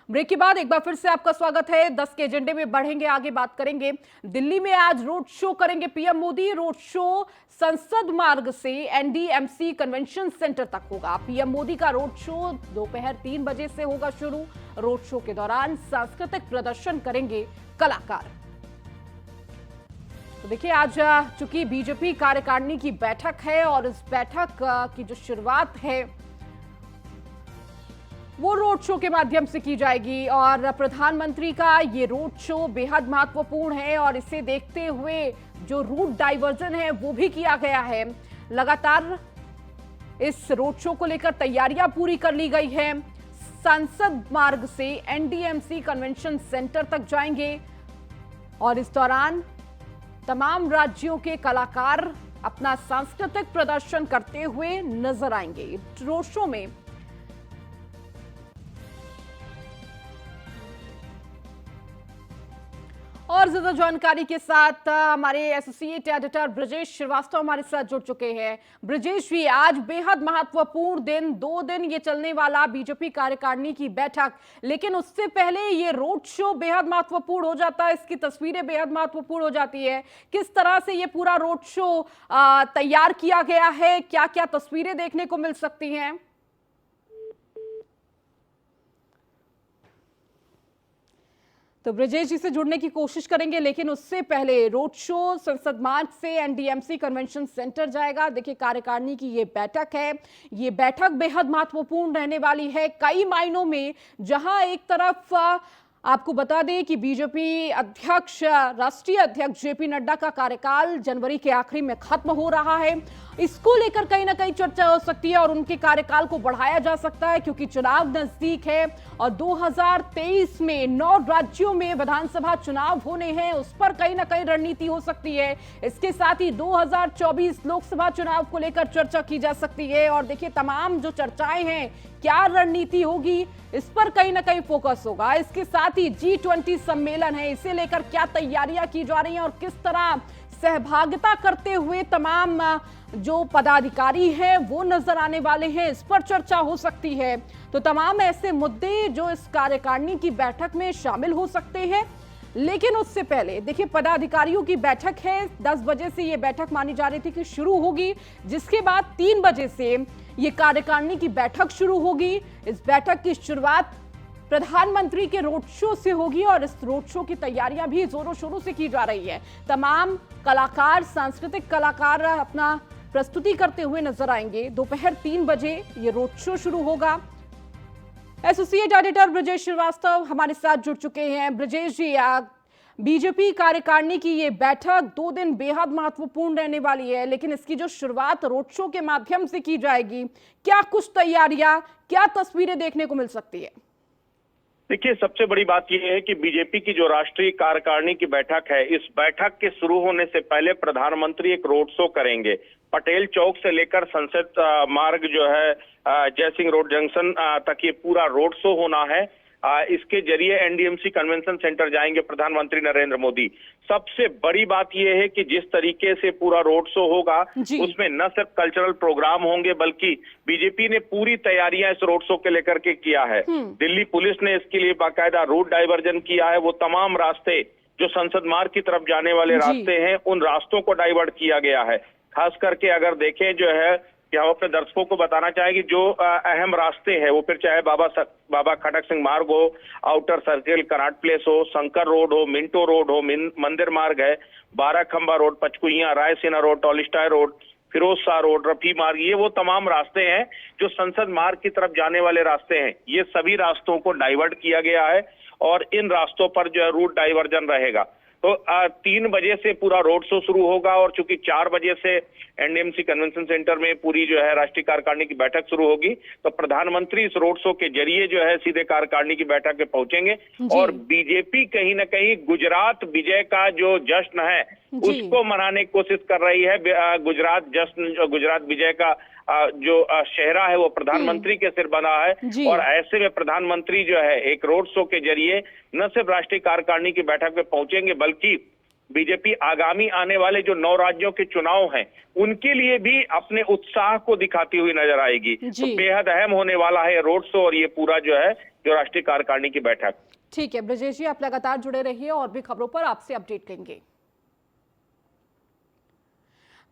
Break के बाद एक बार फिर से आपका स्वागत है। 10 के एजेंडे में बढ़ेंगे, आगे बात करेंगे। दिल्ली में आज रोड शो करेंगे पीएम मोदी। रोड शो संसद मार्ग से एनडीएमसी कन्वेंशन सेंटर तक होगा। पीएम मोदी का रोड शो दोपहर 3 बजे से होगा शुरू। रोड शो के दौरान सांस्कृतिक प्रदर्शन करेंगे कलाकार। तो देखिए, आज चूंकि बीजेपी कार्यकारिणी की बैठक है और इस बैठक की जो शुरुआत है वो रोड शो के माध्यम से की जाएगी और प्रधानमंत्री का ये रोड शो बेहद महत्वपूर्ण है और इसे देखते हुए जो रूट डाइवर्जन है वो भी किया गया है। लगातार इस रोड शो को लेकर तैयारियां पूरी कर ली गई है। संसद मार्ग से एनडीएमसी कन्वेंशन सेंटर तक जाएंगे और इस दौरान तमाम राज्यों के कलाकार अपना सांस्कृतिक प्रदर्शन करते हुए नजर आएंगे। रोड शो में और ज्यादा जानकारी के साथ हमारे एसोसिएट एडिटर ब्रजेश श्रीवास्तव हमारे साथ जुड़ चुके हैं। ब्रजेश जी, आज बेहद महत्वपूर्ण दिन, 2 दिन ये चलने वाला बीजेपी कार्यकारिणी की बैठक, लेकिन उससे पहले ये रोड शो बेहद महत्वपूर्ण हो जाता है, इसकी तस्वीरें बेहद महत्वपूर्ण हो जाती है। किस तरह से ये पूरा रोड शो तैयार किया गया है, क्या क्या तस्वीरें देखने को मिल सकती हैं? तो ब्रजेश जी से जुड़ने की कोशिश करेंगे, लेकिन उससे पहले रोड शो संसद मार्ग से एनडीएमसी कन्वेंशन सेंटर जाएगा। देखिए, कार्यकारिणी की ये बैठक है, ये बैठक बेहद महत्वपूर्ण रहने वाली है कई मायनों में। जहां एक तरफ आपको बता दें कि बीजेपी अध्यक्ष, राष्ट्रीय अध्यक्ष जेपी नड्डा का कार्यकाल जनवरी के आखिरी में खत्म हो रहा है। इसको लेकर कहीं ना कहीं चर्चा हो सकती है और उनके कार्यकाल को बढ़ाया जा सकता है क्योंकि चुनाव नजदीक है और 2023 में 9 राज्यों में विधानसभा चुनाव होने हैं, उस पर कहीं ना कहीं रणनीति हो सकती है। इसके साथ ही 2024 लोकसभा चुनाव को लेकर चर्चा की जा सकती है और देखिए, तमाम जो चर्चाएं हैं, क्या रणनीति होगी, इस पर कहीं ना कहीं फोकस होगा। इसके साथ ही G20 सम्मेलन है, इसे लेकर क्या तैयारियां की जा रही हैं और किस तरह सहभागिता करते हुए तमाम जो पदाधिकारी हैं वो नजर आने वाले हैं, इस पर चर्चा हो सकती है। तो तमाम ऐसे मुद्दे जो इस कार्यकारिणी की बैठक में शामिल हो सकते हैं। लेकिन उससे पहले देखिए, पदाधिकारियों की बैठक है। 10 बजे से ये बैठक मानी जा रही थी कि शुरू होगी, जिसके बाद 3 बजे से ये कार्यकारिणी की बैठक शुरू होगी। इस बैठक की शुरुआत प्रधानमंत्री के रोड शो से होगी और इस रोड शो की तैयारियां भी जोरों शोरों से की जा रही है। तमाम कलाकार, सांस्कृतिक कलाकार अपना प्रस्तुति करते हुए नजर आएंगे। दोपहर 3 बजे ये रोड शो शुरू होगा। एसोसिएट एडिटर ब्रजेश श्रीवास्तव हमारे साथ जुड़ चुके हैं। ब्रजेश जी, बीजेपी कार्यकारिणी की ये बैठक 2 दिन बेहद महत्वपूर्ण रहने वाली है, लेकिन इसकी जो शुरुआत रोड शो के माध्यम से की जाएगी, क्या कुछ तैयारियां, क्या तस्वीरें देखने को मिल सकती है? देखिए, सबसे बड़ी बात यह है कि बीजेपी की जो राष्ट्रीय कार्यकारिणी की बैठक है, इस बैठक के शुरू होने से पहले प्रधानमंत्री एक रोड शो करेंगे। पटेल चौक से लेकर संसद मार्ग जो है जय सिंह रोड जंक्शन तक ये पूरा रोड शो होना है। इसके जरिए एनडीएमसी कन्वेंशन सेंटर जाएंगे प्रधानमंत्री नरेंद्र मोदी। सबसे बड़ी बात यह है कि जिस तरीके से पूरा रोड शो होगा उसमें न सिर्फ कल्चरल प्रोग्राम होंगे, बल्कि बीजेपी ने पूरी तैयारियां इस रोड शो के लेकर के किया है। दिल्ली पुलिस ने इसके लिए बाकायदा रूट डाइवर्जन किया है। वो तमाम रास्ते जो संसद मार्ग की तरफ जाने वाले रास्ते हैं, उन रास्तों को डाइवर्ट किया गया है। खास करके अगर देखें जो है कि हम अपने दर्शकों को बताना चाहेंगे, जो अहम रास्ते हैं वो फिर चाहे बाबा खड़क सिंह मार्ग हो, आउटर सर्किल, कनाट प्लेस हो, शंकर रोड हो, मिंटो रोड हो, मंदिर मार्ग है, 12 Khamba Road, Panchkuian, Raisina Road, Tolstoy Road, Firoz Shah Road, Rafi Marg, ये वो तमाम रास्ते हैं जो संसद मार्ग की तरफ जाने वाले रास्ते हैं। ये सभी रास्तों को डाइवर्ट किया गया है और इन रास्तों पर जो है रूट डाइवर्जन रहेगा। तो 3 बजे से पूरा रोड शो शुरू होगा और चूंकि 4 बजे से एनडीएमसी कन्वेंशन सेंटर में पूरी जो है राष्ट्रीय कार्यकारिणी की बैठक शुरू होगी, तो प्रधानमंत्री इस रोड शो के जरिए जो है सीधे कार्यकारिणी की बैठक में पहुंचेंगे और बीजेपी कहीं ना कहीं गुजरात विजय का जो जश्न है उसको मनाने की कोशिश कर रही है। गुजरात जश्न, गुजरात विजय का जो शहरा है वो प्रधानमंत्री के सिर बना है और ऐसे में प्रधानमंत्री जो है एक रोड शो के जरिए न सिर्फ राष्ट्रीय कार्यकारिणी की बैठक में पहुंचेंगे, बल्कि बीजेपी आगामी आने वाले जो 9 राज्यों के चुनाव हैं उनके लिए भी अपने उत्साह को दिखाती हुई नजर आएगी। तो बेहद अहम होने वाला है रोड शो और ये पूरा जो है जो राष्ट्रीय कार्यकारिणी की बैठक। ठीक है ब्रजेश जी, आप लगातार जुड़े रहिए और भी खबरों पर आपसे अपडेट लेंगे।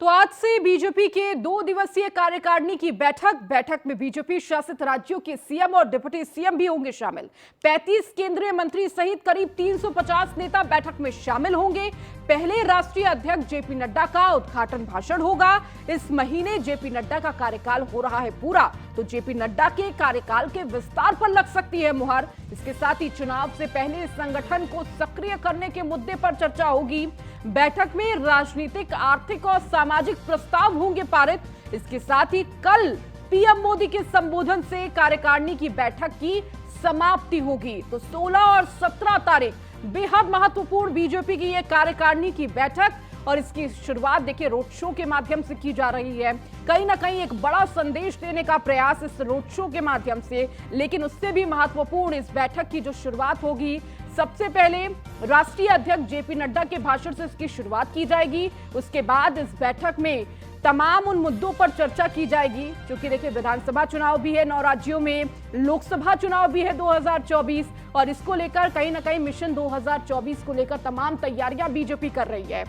तो आज से बीजेपी के 2 दिवसीय कार्यकारिणी की बैठक में बीजेपी शासित राज्यों के सीएम और डिप्टी सीएम भी होंगे शामिल। 35 केंद्रीय मंत्री सहित करीब 350 नेता बैठक में शामिल होंगे। पहले राष्ट्रीय अध्यक्ष जेपी नड्डा का उद्घाटन भाषण होगा। इस महीने जेपी नड्डा का कार्यकाल हो रहा है पूरा, तो जेपी नड्डा के कार्यकाल के विस्तार पर लग सकती है मुहर। इसके साथ ही चुनाव से पहले संगठन को सक्रिय करने के मुद्दे पर चर्चा होगी। बैठक में राजनीतिक, आर्थिक और सामाजिक प्रस्ताव होंगे पारित। इसके साथ ही कल पीएम मोदी के संबोधन से कार्यकारिणी की बैठक की समाप्ति होगी। तो 16 और 17 तारीख बेहद महत्वपूर्ण बीजेपी की यह कार्यकारिणी की बैठक, और इसकी शुरुआत देखिए रोड शो के माध्यम से की जा रही है। कहीं ना कहीं एक बड़ा संदेश देने का प्रयास इस रोड शो के माध्यम से, लेकिन उससे भी महत्वपूर्ण इस बैठक की जो शुरुआत होगी, सबसे पहले राष्ट्रीय अध्यक्ष जेपी नड्डा के भाषण से इसकी शुरुआत की जाएगी। उसके बाद इस बैठक में तमाम उन मुद्दों पर चर्चा की जाएगी, क्योंकि देखिए विधानसभा चुनाव भी है 9 राज्यों में, लोकसभा चुनाव भी है 2024, और इसको लेकर कहीं ना कहीं मिशन 2024 को लेकर तमाम तैयारियां बीजेपी कर रही है।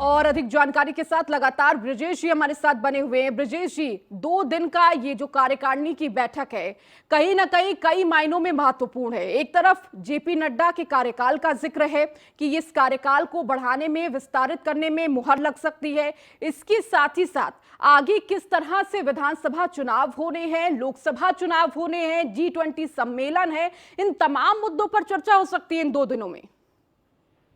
और अधिक जानकारी के साथ लगातार ब्रजेश जी हमारे साथ बने हुए हैं। ब्रजेश जी, 2 दिन का ये जो कार्यकारिणी की बैठक है कहीं ना कहीं कई मायनों में महत्वपूर्ण है। एक तरफ जेपी नड्डा के कार्यकाल का जिक्र है कि इस कार्यकाल को बढ़ाने में, विस्तारित करने में मुहर लग सकती है। इसके साथ ही साथ आगे किस तरह से विधानसभा चुनाव होने हैं, लोकसभा चुनाव होने हैं, G20 सम्मेलन है, इन तमाम मुद्दों पर चर्चा हो सकती है इन 2 दिनों में।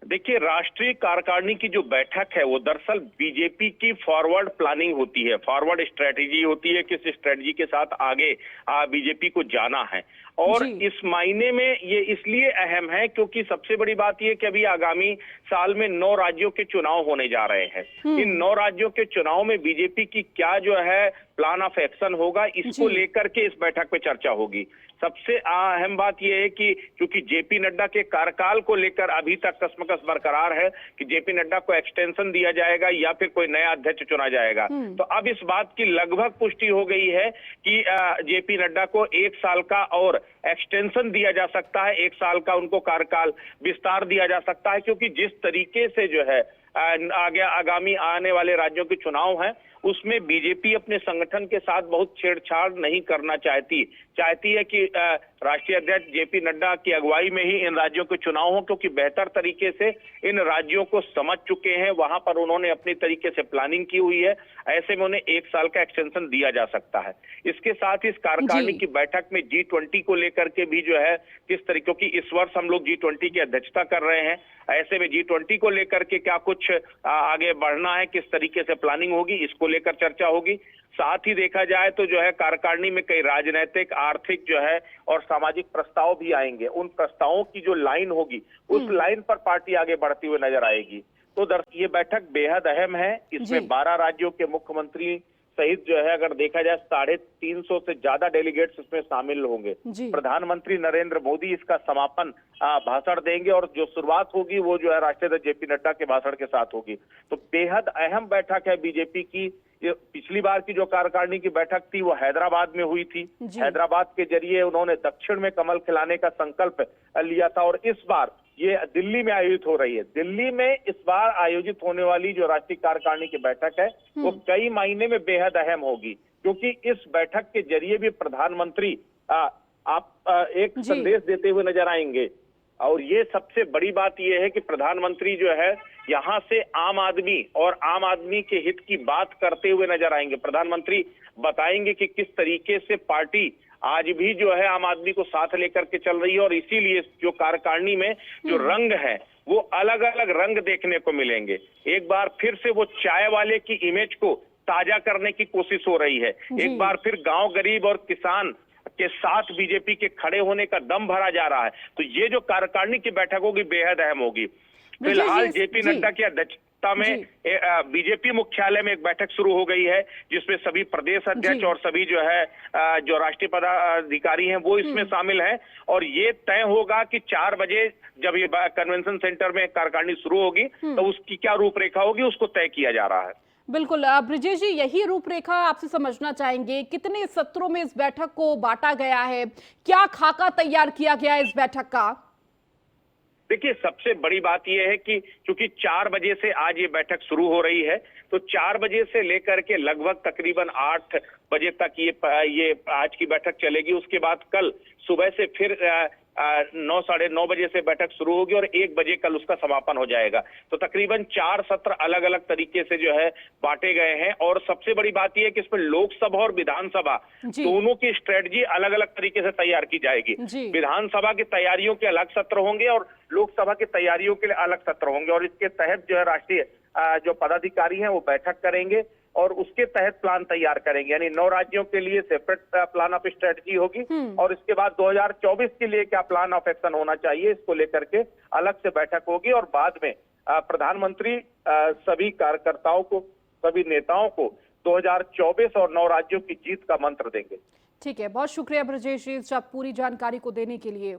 देखिए, राष्ट्रीय कार्यकारिणी की जो बैठक है वो दरअसल बीजेपी की फॉरवर्ड प्लानिंग होती है, फॉरवर्ड स्ट्रेटेजी होती है, किस स्ट्रेटेजी के साथ आगे बीजेपी को जाना है। और इस मायने में ये इसलिए अहम है क्योंकि सबसे बड़ी बात ये कि अभी आगामी साल में 9 राज्यों के चुनाव होने जा रहे हैं। इन 9 राज्यों के चुनाव में बीजेपी की क्या जो है प्लान ऑफ एक्शन होगा, इसको लेकर के इस बैठक में चर्चा होगी। सबसे अहम बात यह है कि क्योंकि जेपी नड्डा के कार्यकाल को लेकर अभी तक कसमकस बरकरार है कि जेपी नड्डा को एक्सटेंशन दिया जाएगा या फिर कोई नया अध्यक्ष चुना जाएगा। तो अब इस बात की लगभग पुष्टि हो गई है कि जेपी नड्डा को 1 साल का और एक्सटेंशन दिया जा सकता है, 1 साल का उनको कार्यकाल विस्तार दिया जा सकता है, क्योंकि जिस तरीके से जो है आगे आगामी आने वाले राज्यों के चुनाव हैं उसमें बीजेपी अपने संगठन के साथ बहुत छेड़छाड़ नहीं करना चाहती है कि राष्ट्रीय अध्यक्ष जेपी नड्डा की अगुवाई में ही इन राज्यों के चुनाव हो, क्योंकि बेहतर तरीके से इन राज्यों को समझ चुके हैं, वहां पर उन्होंने अपनी तरीके से प्लानिंग की हुई है। ऐसे में उन्हें 1 साल का एक्सटेंशन दिया जा सकता है। इसके साथ इस कार्यकारिणी की बैठक में G20 को लेकर के भी जो है किस तरीके की, इस वर्ष हम लोग G20 की अध्यक्षता कर रहे हैं, ऐसे में G20 को लेकर के क्या कुछ आगे बढ़ना है, किस तरीके से प्लानिंग होगी, इसको लेकर चर्चा होगी। साथ ही देखा जाए तो जो है कार्यकारिणी में कई राजनीतिक, आर्थिक जो है और सामाजिक प्रस्ताव भी आएंगे। उन प्रस्तावों की जो लाइन होगी उस लाइन पर पार्टी आगे बढ़ती हुई नजर आएगी। तो ये बैठक बेहद अहम है। इसमें 12 राज्यों के मुख्यमंत्री सहित जो है अगर देखा जाए 350 से ज्यादा डेलीगेट्स इसमें शामिल होंगे। प्रधानमंत्री नरेंद्र मोदी इसका समापन भाषण देंगे और जो शुरुआत होगी वो जो है राष्ट्रीय अध्यक्ष जेपी नड्डा के भाषण के साथ होगी। तो बेहद अहम बैठक है बीजेपी की। ये पिछली बार की जो कार्यकारिणी की बैठक थी वो हैदराबाद में हुई थी। हैदराबाद के जरिए उन्होंने दक्षिण में कमल खिलाने का संकल्प लिया था, और इस बार ये दिल्ली में आयोजित हो रही है। दिल्ली में इस बार आयोजित होने वाली जो राष्ट्रीय कार्यकारिणी की बैठक है वो कई मायने में बेहद अहम होगी, क्योंकि इस बैठक के जरिए भी प्रधानमंत्री एक संदेश देते हुए नजर आएंगे। और ये सबसे बड़ी बात ये है कि प्रधानमंत्री जो है यहाँ से आम आदमी के हित की बात करते हुए नजर आएंगे। प्रधानमंत्री बताएंगे कि किस तरीके से पार्टी आज भी जो है आम आदमी को साथ लेकर के चल रही है, और इसीलिए जो कार्यकारिणी में जो रंग है वो अलग अलग रंग देखने को मिलेंगे। एक बार फिर से वो चाय वाले की इमेज को ताजा करने की कोशिश हो रही है। एक बार फिर गांव गरीब और किसान के साथ बीजेपी के खड़े होने का दम भरा जा रहा है। तो ये जो कार्यकारिणी की बैठक होगी बेहद अहम होगी। फिलहाल जेपी नड्डा की अध्यक्ष सत्ता में बीजेपी मुख्यालय में एक बैठक शुरू हो गई है, जिसमें सभी प्रदेश अध्यक्ष और सभी जो है जो राष्ट्रीय पदाधिकारी हैं वो इसमें शामिल हैं। और ये तय होगा कि 4 बजे जब ये कन्वेंशन सेंटर में कार्यकारिणी शुरू होगी तो उसकी क्या रूपरेखा होगी, उसको तय किया जा रहा है। बिल्कुल ब्रिजेश जी, यही रूपरेखा आपसे समझना चाहेंगे, कितने सत्रों में इस बैठक को बांटा गया है, क्या खाका तैयार किया गया है इस बैठक का? देखिए, सबसे बड़ी बात यह है कि चूंकि 4 बजे से आज ये बैठक शुरू हो रही है, तो 4 बजे से लेकर के लगभग तकरीबन 8 बजे तक ये आज की बैठक चलेगी। उसके बाद कल सुबह से फिर 9 साढ़े 9 बजे से बैठक शुरू होगी और 1 बजे कल उसका समापन हो जाएगा। तो तकरीबन 4 सत्र अलग अलग तरीके से जो है बांटे गए हैं। और सबसे बड़ी बात यह है कि इसमें लोकसभा और विधानसभा दोनों की स्ट्रेटजी अलग अलग तरीके से तैयार की जाएगी। विधानसभा की तैयारियों के अलग सत्र होंगे और लोकसभा की तैयारियों के लिए अलग सत्र होंगे। और इसके तहत जो है राष्ट्रीय जो पदाधिकारी हैं वो बैठक करेंगे और उसके तहत प्लान तैयार करेंगे। यानी 9 राज्यों के लिए सेपरेट प्लान ऑफ स्ट्रेटजी होगी और इसके बाद 2024 के लिए क्या प्लान ऑफ एक्शन होना चाहिए, इसको लेकर के अलग से बैठक होगी। और बाद में प्रधानमंत्री सभी कार्यकर्ताओं को, सभी नेताओं को 2024 और 9 राज्यों की जीत का मंत्र देंगे। ठीक है, बहुत शुक्रिया ब्रजेश जी पूरी जानकारी को देने के लिए।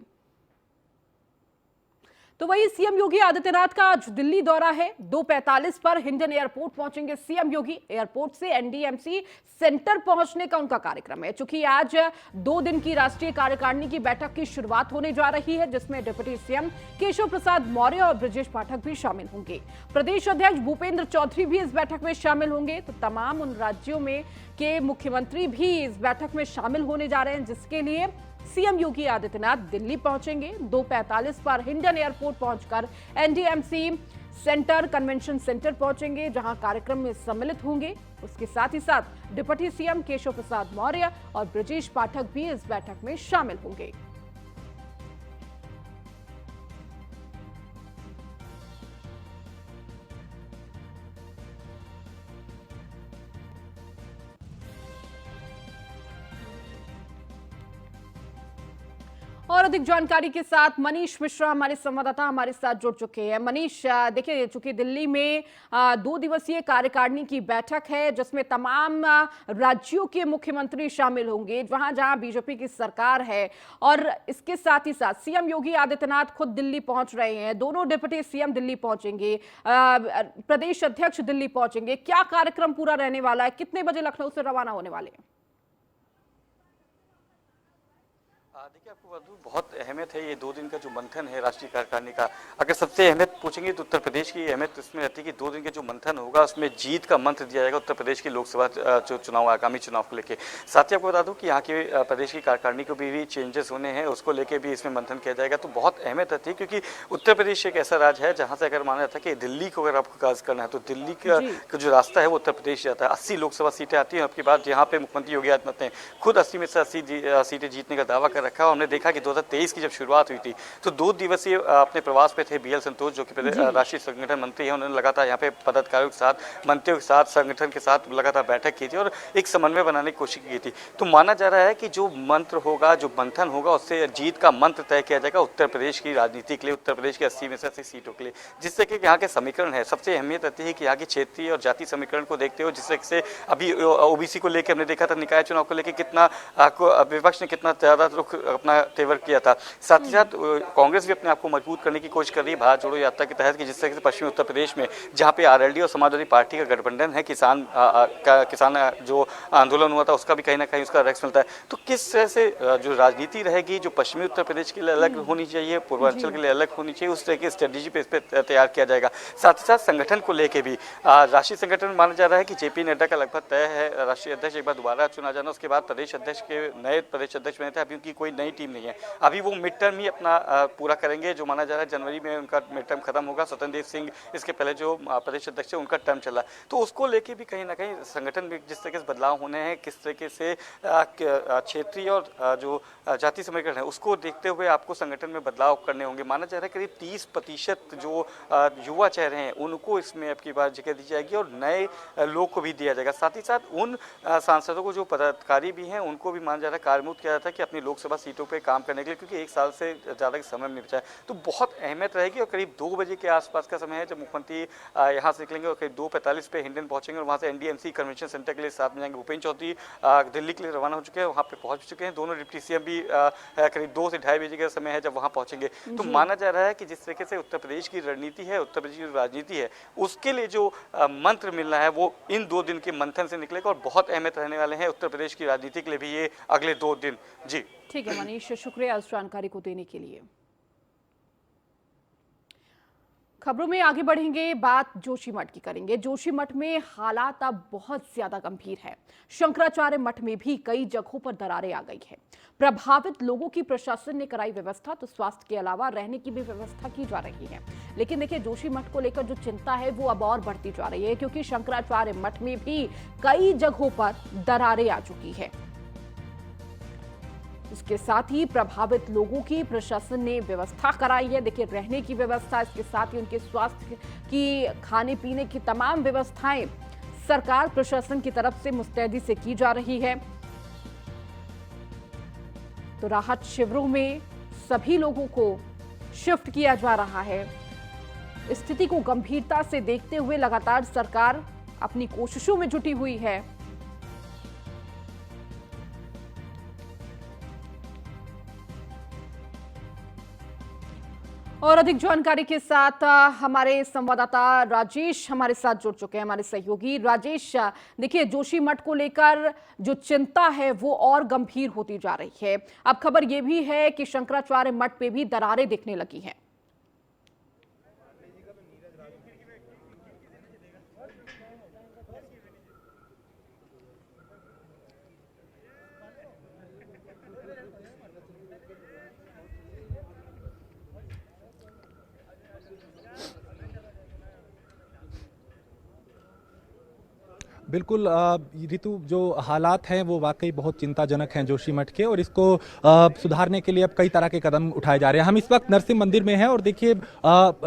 तो वही सीएम योगी आदित्यनाथ का आज दिल्ली दौरा है। 2:45 पर हिंडन एयरपोर्ट पहुंचेंगे सीएम योगी। एयरपोर्ट से एनडीएमसी सेंटर पहुंचने का उनका कार्यक्रम है। चूंकि आज 2 दिन की राष्ट्रीय कार्यकारिणी की बैठक की शुरुआत होने जा रही है, जिसमें डिप्टी सीएम केशव प्रसाद मौर्य और ब्रजेश पाठक भी शामिल होंगे। प्रदेश अध्यक्ष भूपेंद्र चौधरी भी इस बैठक में शामिल होंगे। तो तमाम उन राज्यों में के मुख्यमंत्री भी इस बैठक में शामिल होने जा रहे हैं, जिसके लिए सीएम योगी आदित्यनाथ दिल्ली पहुंचेंगे। 2:45 पर हिंडन एयरपोर्ट पहुंचकर एनडीएमसी सेंटर, कन्वेंशन सेंटर पहुंचेंगे, जहां कार्यक्रम में सम्मिलित होंगे। उसके साथ ही साथ डिप्टी सीएम केशव प्रसाद मौर्य और ब्रजेश पाठक भी इस बैठक में शामिल होंगे। और अधिक जानकारी के साथ मनीष मिश्रा हमारे संवाददाता हमारे साथ जुड़ चुके हैं। मनीष, देखिए, चूंकि दिल्ली में 2 दिवसीय कार्यकारिणी की बैठक है, जिसमें तमाम राज्यों के मुख्यमंत्री शामिल होंगे, जहां जहां बीजेपी की सरकार है, और इसके साथ ही साथ सीएम योगी आदित्यनाथ खुद दिल्ली पहुंच रहे हैं। दोनों डिप्टी सीएम दिल्ली पहुंचेंगे, प्रदेश अध्यक्ष दिल्ली पहुंचेंगे। क्या कार्यक्रम पूरा रहने वाला है? कितने बजे लखनऊ से रवाना होने वाले हैं? देखिए, आपको बता दूं, बहुत अहमियत है ये 2 दिन का जो मंथन है राष्ट्रीय कार्यकारिणी का। अगर सबसे अहमियत पूछेंगे तो उत्तर प्रदेश की अहमियत इसमें रहती है कि 2 दिन का जो मंथन होगा उसमें जीत का मंत्र दिया जाएगा उत्तर प्रदेश की लोकसभा जो चुनाव, आगामी चुनाव को लेकर। साथ ही आपको बता दूं कि यहाँ के प्रदेश की कार्यकारिणी को भी चेंजेस होने हैं, उसको लेकर भी इसमें मंथन किया जाएगा। तो बहुत अहमियत रहती है, क्योंकि उत्तर प्रदेश एक ऐसा राज्य है जहाँ से अगर माना जाता है कि दिल्ली को अगर आपको काज करना है तो दिल्ली का जो रास्ता है वो उत्तर प्रदेश जाता है। 80 लोकसभा सीटें आती हैं। आपके बाद यहाँ पे मुख्यमंत्री योगी आदित्यनाथ ने खुद 80 में से 80 सीटें जीतने का दावा कर रखा है। हमने देखा कि 2023 की जब शुरुआत हुई थी तो 2 दिवसीय अपने प्रवास पे थे बीएल संतोष, जो कि राष्ट्रीय संगठन मंत्री हैं। उन्होंने लगातार यहाँ पे पदाधिकारियों के साथ, मंत्रियों के साथ, संगठन के साथ लगातार बैठक की थी और एक समन्वय बनाने की कोशिश की थी। तो माना जा रहा है कि जो मंत्र होगा, जो मंथन होगा, उससे जीत का मंत्र तय किया जाएगा उत्तर प्रदेश की राजनीति के लिए, उत्तर प्रदेश की 80 में से 80 सीटों के लिए। जिससे कि यहाँ के समीकरण है, सबसे अहमियत रहती है कि यहाँ की क्षेत्रीय और जाति समीकरण को देखते हो, जिससे से अभी ओबीसी को लेकर हमने देखा था, निकाय चुनाव को लेकर कितना विपक्ष ने कितना ज्यादा रुख अपना तेवर किया था। साथ ही साथ कांग्रेस भी अपने आप को मजबूत करने की कोशिश कर रही है भारत जोड़ो यात्रा के तहत, कि जिस तरह से पश्चिमी उत्तर प्रदेश में जहां पे आरएलडी और समाजवादी पार्टी का गठबंधन है, किसान जो आंदोलन हुआ था उसका भी कहीं ना कहीं उसका रैक्स मिलता है। तो किस तरह से जो राजनीति रहेगी, जो पश्चिमी उत्तर प्रदेश के लिए अलग होनी चाहिए, पूर्वांचल के लिए अलग होनी चाहिए, उस तरह की स्ट्रेटेजी पे इस पर तैयार किया जाएगा। साथ ही साथ संगठन को लेकर भी राष्ट्रीय संगठन माना जा रहा है कि जेपी नड्डा का लगभग तय है राष्ट्रीय अध्यक्ष एक बार दोबारा चुना जाना। उसके बाद प्रदेश अध्यक्ष के नए प्रदेश अध्यक्ष बने थे। अभी उनकी कोई नई टीम नहीं है। अभी वो मिड टर्म ही अपना पूरा करेंगे, जो माना जा रहा है जनवरी में उनका मिड टर्म खत्म होगा। स्वतंत्र देव सिंह इसके पहले जो प्रदेश अध्यक्ष है उनका टर्म चला, तो उसको लेके भी कहीं ना कहीं संगठन में जिस तरह से बदलाव होने हैं, किस तरीके से क्षेत्रीय और जो जाति समीकरण है उसको देखते हुए आपको संगठन में बदलाव करने होंगे। माना जा रहा है करीब 30% जो युवा चेहरे हैं उनको इसमें अब की बार जगह दी जाएगी और नए लोग को भी दिया जाएगा। साथ ही साथ उन सांसदों को जो पदाधिकारी भी हैं उनको भी माना जा रहा है कार्यमुक्त किया जाता है कि अपनी लोकसभा विधानसभा सीटों पे काम करने के लिए, क्योंकि 1 साल से ज़्यादा का समय नहीं बचा है। तो बहुत अहमियत रहेगी और करीब 2 बजे के आसपास का समय है जब मुख्यमंत्री यहाँ से निकलेंगे और करीब 2:45 पे हिंडन पहुंचेंगे और वहाँ से NDMC कन्वेंशन सेंटर के लिए साथ में जाएंगे। भूपेन्द्र चौधरी दिल्ली के लिए रवाना हो चुके हैं, वहाँ पे पहुँच चुके हैं। दोनों डिप्टी CM भी करीब 2 से 2:30 बजे का समय है जब वहाँ पहुँचेंगे। तो माना जा रहा है कि जिस तरीके से उत्तर प्रदेश की रणनीति है, उत्तर प्रदेश की राजनीति है, उसके लिए जो मंत्र मिलना है वो इन 2 दिन के मंथन से निकलेगा और बहुत अहमियत रहने वाले हैं उत्तर प्रदेश की राजनीति के लिए भी ये अगले 2 दिन। जी ठीक है मनीष, शुक्रिया इस जानकारी को देने के लिए। खबरों में आगे बढ़ेंगे, बात जोशीमठ की करेंगे। जोशीमठ में हालात अब बहुत ज्यादा गंभीर है। शंकराचार्य मठ में भी कई जगहों पर दरारें आ गई है। प्रभावित लोगों की प्रशासन ने कराई व्यवस्था, तो स्वास्थ्य के अलावा रहने की भी व्यवस्था की जा रही है। लेकिन देखिए, जोशीमठ को लेकर जो चिंता है वो अब और बढ़ती जा रही है, क्योंकि शंकराचार्य मठ में भी कई जगहों पर दरारें आ चुकी है। इसके साथ ही प्रभावित लोगों की प्रशासन ने व्यवस्था कराई है। देखिए, रहने की व्यवस्था, इसके साथ ही उनके स्वास्थ्य की, खाने पीने की तमाम व्यवस्थाएं सरकार प्रशासन की तरफ से मुस्तैदी से की जा रही है। तो राहत शिविरों में सभी लोगों को शिफ्ट किया जा रहा है। स्थिति को गंभीरता से देखते हुए लगातार सरकार अपनी कोशिशों में जुटी हुई है। और अधिक जानकारी के साथ हमारे संवाददाता राजेश हमारे साथ जुड़ चुके हैं, हमारे सहयोगी। राजेश, देखिए, जोशीमठ को लेकर जो चिंता है वो और गंभीर होती जा रही है। अब खबर ये भी है कि शंकराचार्य मठ पे भी दरारें दिखने लगी हैं। बिल्कुल ऋतु, जो हालात हैं वो वाकई बहुत चिंताजनक हैं जोशीमठ के, और इसको सुधारने के लिए अब कई तरह के कदम उठाए जा रहे हैं। हम इस वक्त नरसिंह मंदिर में हैं और देखिए,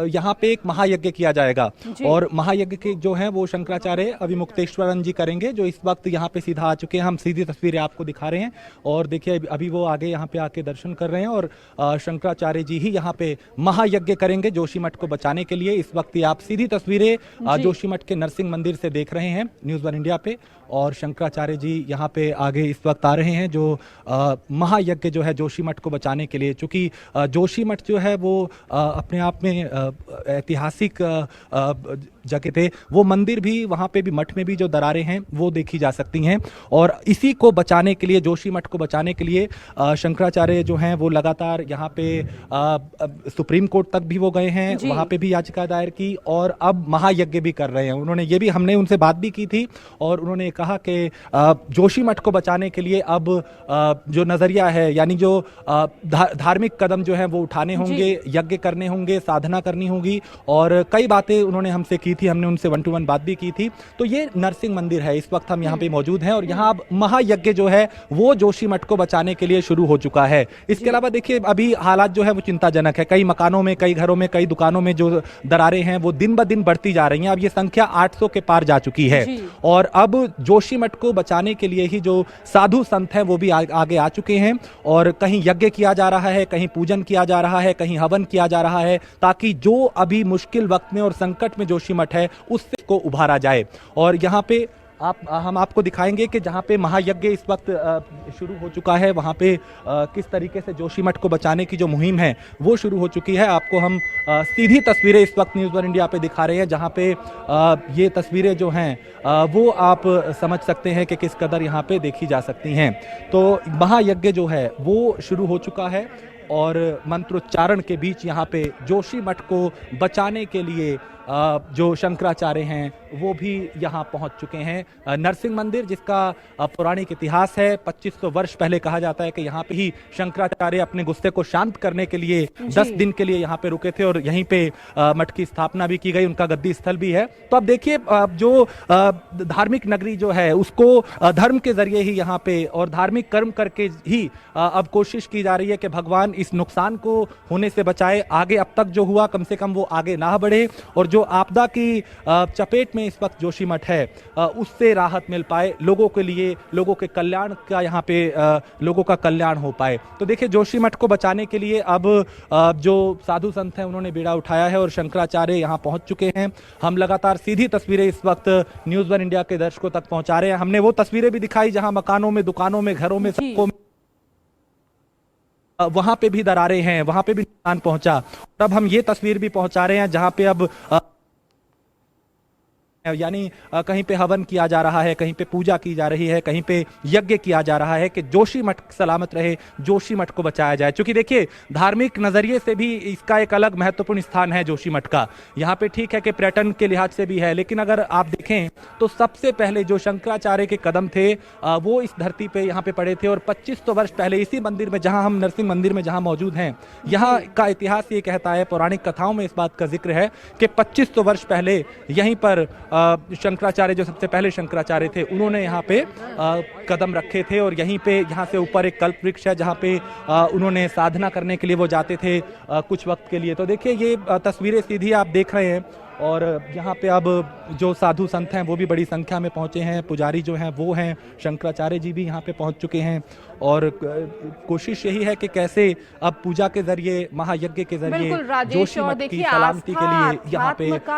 यहाँ पे एक महायज्ञ किया जाएगा और महायज्ञ के जो हैं वो शंकराचार्य अभिमुक्तेश्वरन जी करेंगे, जो इस वक्त यहाँ पे सीधा आ चुके हैं। हम सीधी तस्वीरें आपको दिखा रहे हैं और देखिए अभी वो आगे यहाँ पे आके दर्शन कर रहे हैं और शंकराचार्य जी ही यहाँ पे महायज्ञ करेंगे जोशीमठ को बचाने के लिए। इस वक्त आप सीधी तस्वीरें जोशीमठ के नरसिंह मंदिर से देख रहे हैं न्यूज़ इंडिया पे, और शंकराचार्य जी यहाँ पे आगे इस वक्त आ रहे हैं, जो महायज्ञ जो है जोशीमठ को बचाने के लिए। चूंकि जोशीमठ जो है वो अपने आप में ऐतिहासिक जगह थे, वो मंदिर भी, वहाँ पे भी, मठ में भी जो दरारें हैं वो देखी जा सकती हैं। और इसी को बचाने के लिए, जोशीमठ को बचाने के लिए शंकराचार्य जो हैं वो लगातार यहाँ पे सुप्रीम कोर्ट तक भी वो गए हैं, वहाँ पे भी याचिका दायर की और अब महायज्ञ भी कर रहे हैं। उन्होंने ये भी, हमने उनसे बात भी की थी और उन्होंने कहा कि जोशीमठ को बचाने के लिए अब जो नजरिया है, यानी जो धार्मिक कदम जो है वो उठाने होंगे, यज्ञ करने होंगे, साधना करनी होगी, और कई बातें उन्होंने हमसे की थी। हमने उनसे 1-to-1 बात भी की थी। तो ये नरसिंह मंदिर है, इस वक्त हम यहाँ पे मौजूद हैं और यहाँ अब महायज्ञ जो है वो जोशीमठ को बचाने के लिए शुरू हो चुका है। इसके अलावा देखिए, अभी हालात जो है वो चिंताजनक है। कई मकानों में, कई घरों में, कई दुकानों में जो दरारें हैं वो दिन ब दिन बढ़ती जा रही हैं। अब ये संख्या 800 के पार जा चुकी है और अब जोशीमठ को बचाने के लिए ही जो साधु संत हैं वो भी आगे आ चुके हैं और कहीं यज्ञ किया जा रहा है, कहीं पूजन किया जा रहा है, कहीं हवन किया जा रहा है, ताकि जो अभी मुश्किल वक्त में और संकट में जोशीमठ है उससे को उभारा जाए। और यहाँ पे हम आपको दिखाएंगे कि जहाँ पे महायज्ञ इस वक्त शुरू हो चुका है, वहाँ पे किस तरीके से जोशीमठ को बचाने की जो मुहिम है वो शुरू हो चुकी है। आपको हम सीधी तस्वीरें इस वक्त न्यूज़ वन इंडिया पे दिखा रहे हैं, जहाँ पे ये तस्वीरें जो हैं वो आप समझ सकते हैं कि किस कदर यहाँ पे देखी जा सकती हैं। तो महायज्ञ जो है वो शुरू हो चुका है और मंत्रोच्चारण के बीच यहाँ पे जोशीमठ को बचाने के लिए जो शंकराचार्य हैं वो भी यहाँ पहुँच चुके हैं। नरसिंह मंदिर, जिसका पौराणिक इतिहास है, 2500 वर्ष पहले कहा जाता है कि यहाँ पे ही शंकराचार्य अपने गुस्से को शांत करने के लिए 10 दिन के लिए यहाँ पे रुके थे और यहीं पे मठ की स्थापना भी की गई, उनका गद्दी स्थल भी है। तो अब देखिए, जो धार्मिक नगरी जो है उसको धर्म के जरिए ही यहाँ पे और धार्मिक कर्म करके ही अब कोशिश की जा रही है कि भगवान इस नुकसान को होने से बचाए, आगे अब तक जो हुआ कम से कम वो आगे ना बढ़े, और जो आपदा की चपेट में इस वक्त जोशीमठ है उससे राहत मिल पाए, लोगों के लिए, लोगों के कल्याण का यहाँ पे लोगों का कल्याण हो पाए। तो देखिए जोशीमठ को बचाने के लिए अब जो साधु संत हैं उन्होंने बीड़ा उठाया है और शंकराचार्य यहाँ पहुंच चुके हैं। हम लगातार सीधी तस्वीरें इस वक्त न्यूज़ वन इंडिया के दर्शकों तक पहुंचा रहे हैं। हमने वो तस्वीरें भी दिखाई जहां मकानों में, दुकानों में, घरों में, सड़कों में वहां पे भी दरारें हैं, वहां पे भी नुकसान पहुंचा। अब हम ये तस्वीर भी पहुंचा रहे हैं जहां पे अब यानी कहीं पे हवन किया जा रहा है, कहीं पे पूजा की जा रही है, कहीं पे यज्ञ किया जा रहा है कि जोशीमठ सलामत रहे, जोशीमठ को बचाया जाए। क्योंकि देखिए धार्मिक नजरिए से भी इसका एक अलग महत्वपूर्ण स्थान है जोशीमठ का। यहाँ पे ठीक है कि पर्यटन के लिहाज से भी है, लेकिन अगर आप देखें तो सबसे पहले जो शंकराचार्य के कदम थे वो इस धरती पे यहाँ पे पड़े थे। और 2500 वर्ष पहले इसी मंदिर में, जहाँ हम नरसिंह मंदिर में जहाँ मौजूद हैं, यहाँ का इतिहास ये कहता है, पौराणिक कथाओं में इस बात का जिक्र है कि 2500 वर्ष पहले यहीं पर शंकराचार्य, जो सबसे पहले शंकराचार्य थे, उन्होंने यहाँ पे कदम रखे थे। और यहीं पे, यहाँ से ऊपर एक कल्प वृक्ष है जहाँ पे उन्होंने साधना करने के लिए वो जाते थे कुछ वक्त के लिए। तो देखिए ये तस्वीरें सीधी आप देख रहे हैं और यहाँ पे अब जो साधु संत हैं वो भी बड़ी संख्या में पहुँचे हैं, पुजारी जो हैं वो हैं, शंकराचार्य जी भी यहाँ पे पहुँच चुके हैं। और कोशिश यही है कि कैसे अब पूजा के जरिए, महायज्ञ के जरिए जोशीमठ की सलामती के लिए यहाँ पे एक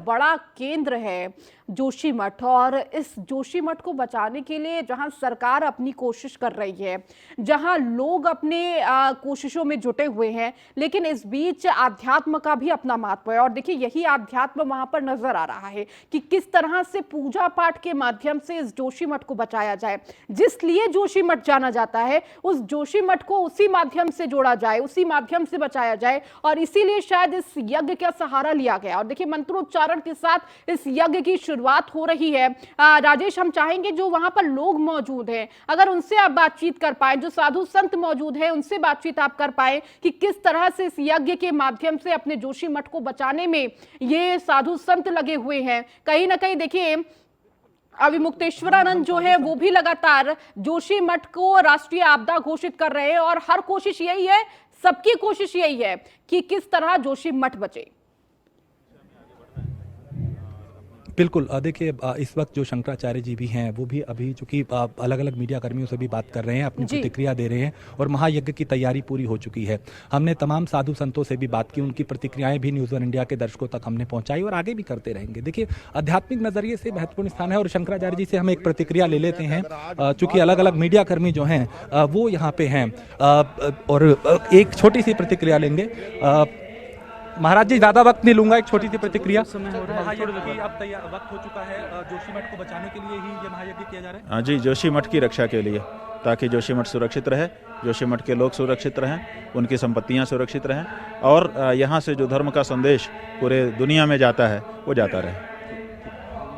बड़ा केंद्र है जोशीमठ। और इस जोशीमठ को बचाने के लिए जहां सरकार अपनी कोशिश कर रही है, जहां लोग अपने कोशिशों में जुटे हुए हैं, लेकिन इस बीच आध्यात्म का भी अपना महत्व है। और देखिए यही आध्यात्म वहां पर नजर आ रहा है कि किस तरह से पूजा पाठ के माध्यम से इस जोशीमठ को बचाया जाए। जिस लिए जोशीमठ जाना जाता है, उस जोशीमठ को उसी माध्यम से जोड़ा जाए, उसी माध्यम से बचाया जाए। और इसीलिए शायद इस यज्ञ का सहारा लिया गया। और देखिए मंत्रोच्चारण के साथ इस यज्ञ की शुरुआत हो रही है। राजेश, हम चाहेंगे जो वहां पर लोग मौजूद हैं, अगर उनसे आप बातचीत कर पाए, जो साधु संत मौजूद हैं उनसे बातचीत आप कर पाए कि किस तरह से इस यज्ञ के माध्यम से अपने जोशीमठ को बचाने में ये साधु संत लगे हुए हैं। कहीं ना कहीं देखिए अविमुक्तेश्वरानंद जो है वो भी लगातार जोशीमठ को राष्ट्रीय आपदा घोषित कर रहे हैं। और हर कोशिश यही है, सबकी कोशिश यही है कि किस तरह जोशीमठ बचे। बिल्कुल, देखिए इस वक्त जो शंकराचार्य जी भी हैं वो भी अभी चूंकि अलग अलग मीडिया कर्मियों से भी बात कर रहे हैं, अपनी प्रतिक्रिया दे रहे हैं और महायज्ञ की तैयारी पूरी हो चुकी है। हमने तमाम साधु संतों से भी बात की, उनकी प्रतिक्रियाएं भी न्यूज़ वन इंडिया के दर्शकों तक हमने पहुंचाई और आगे भी करते रहेंगे। देखिए आध्यात्मिक नजरिए से महत्वपूर्ण स्थान है और शंकराचार्य जी से हम एक प्रतिक्रिया ले लेते हैं, चूंकि अलग अलग मीडिया कर्मी जो हैं वो यहाँ पे हैं और एक छोटी सी प्रतिक्रिया लेंगे। महाराज जी ज़्यादा वक्त नहीं लूंगा, एक छोटी सी प्रतिक्रिया। महायज्ञ अब तैयार वक्त हो चुका है, जोशीमठ को बचाने के लिए ही ये महायज्ञ किया जा रहा है। हाँ जी, जोशीमठ की रक्षा के लिए, ताकि जोशीमठ सुरक्षित रहे, जोशीमठ के लोग सुरक्षित रहें, उनकी संपत्तियां सुरक्षित रहें और यहाँ से जो धर्म का संदेश पूरे दुनिया में जाता है वो जाता रहे।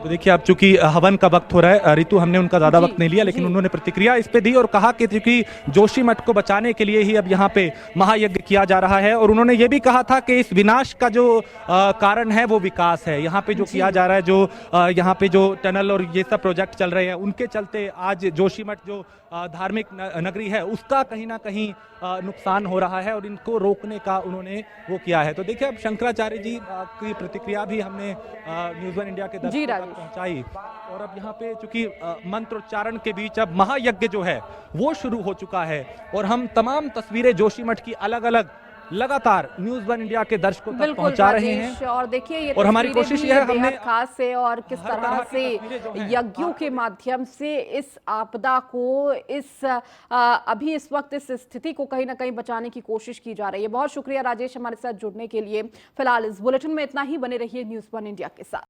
तो देखिए अब चूंकि हवन का वक्त हो रहा है, ऋतु हमने उनका ज्यादा वक्त नहीं लिया, लेकिन उन्होंने प्रतिक्रिया इस पे दी और कहा कि क्योंकि जोशीमठ को बचाने के लिए ही अब यहाँ पे महायज्ञ किया जा रहा है। और उन्होंने ये भी कहा था कि इस विनाश का जो कारण है वो विकास है। यहाँ पे जो किया जा रहा है, जो यहाँ पे जो टनल और ये सब प्रोजेक्ट चल रहे हैं, उनके चलते आज जोशीमठ जो धार्मिक नगरी है उसका कहीं ना कहीं नुकसान हो रहा है और इनको रोकने का उन्होंने वो किया है। तो देखिए अब शंकराचार्य जी की प्रतिक्रिया भी हमने न्यूज़ वन इंडिया के दर्शकों तक पहुंचाई और अब यहाँ पे चूंकि मंत्रोच्चारण के बीच अब महायज्ञ जो है वो शुरू हो चुका है और हम तमाम तस्वीरें जोशीमठ की अलग अलग लगातार न्यूज़ वन इंडिया के दर्शकों तक पहुंचा रहे हैं। और देखिए ये और हमारी कोशिश ये है, हमने खास है और किस तरह से यज्ञों के माध्यम से इस आपदा को, इस अभी इस वक्त इस स्थिति को कहीं ना कहीं बचाने की कोशिश की जा रही है। बहुत शुक्रिया राजेश हमारे साथ जुड़ने के लिए। फिलहाल इस बुलेटिन में इतना ही, बने रहिए न्यूज़ वन इंडिया के साथ।